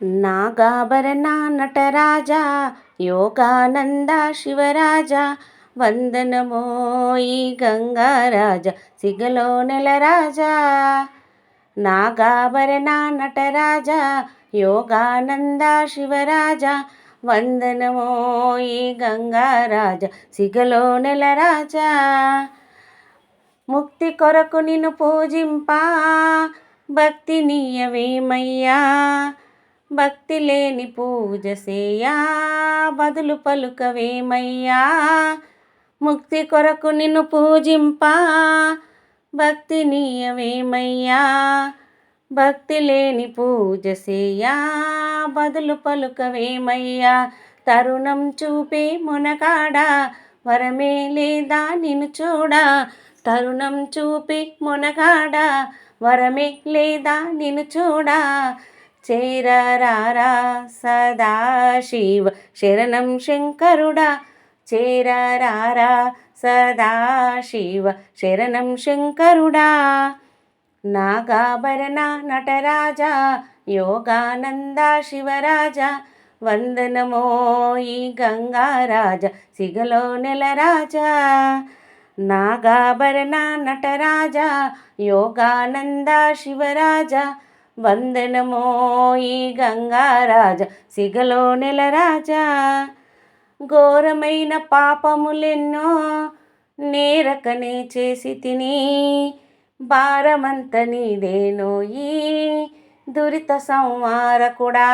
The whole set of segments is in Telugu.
నాగాభరణ నటరాజా యోగానంద శివరాజా వందనమో ఈ గంగారాజ సిగలో నెలరాజా. నాగాభరణ నటరాజా యోగానంద శివరాజా వందనమో ఈ గంగారాజ సిగలో నెలరాజా. ముక్తి కొరకు నిన్ను పూజింపా భక్తి నీయవేమయ్యా, భక్తి లేని పూజ సేయా బదులు పలుకవేమయ్యా. ముక్తి కొరకు నిన్ను పూజింపా భక్తి నీయవేమయ్యా, భక్తి లేని పూజ సేయా బదులు పలుకవేమయ్యా. తరుణం చూపే మునగాడా వరమే లేదా నిన్ను చూడా, తరుణం చూపి మునగాడా వరమే లేదా నిన్ను చూడా. చేరరారా సదాశివ శరణం శంకరుడా, చేరరారా సదాశివ శరణం శంకరుడా. నాగాభరణ నటరాజా యోగానంద శివరాజా వందనమో ఈ గంగారాజ సిగలో నెలరాజా. నాగాభరణ నటరాజా యోగానంద శివరాజా వందనమో ఈ గంగారాజ సిగలో నెలరాజా. ఘోరమైన పాపములెన్నో నేరకనే చేసి తిని, భారమంత నీదేనోయి దురిత సంహారకుడా.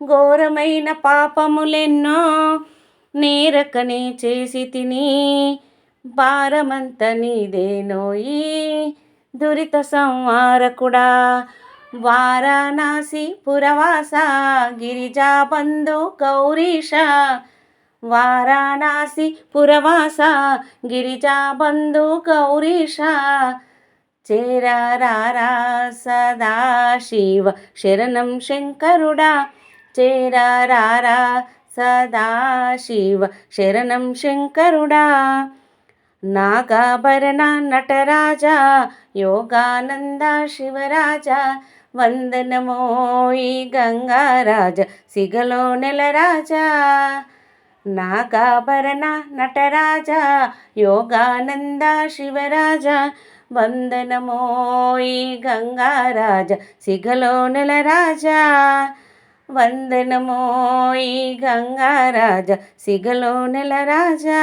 ఘోరమైన పాపములెన్నో నేరకనే చేసి తిని, భారమంత నీదేనోయి దురిత సంహారకుడా. వారణాసి పురవాస గిరిజాబంధు గౌరీశ, వారణాసి పురవాస గిరిజాబంధు గౌరీశ. చేరరారా సదాశివ శరణం శంకరుడా, చేరరారా సదాశివ శరణం శంకరుడా. నాగాభరణ నటరాజా యోగానంద శివరాజా వందనమో ఈ గంగారాజ సిగలో నెలరాజా. నాగాభరణ నటరాజా యోగానంద శివరాజా వందనమో ఈ గంగారాజ సిగలో నెలరాజా. వందనమో ఈ గంగారాజ సిగలో నెలరాజా.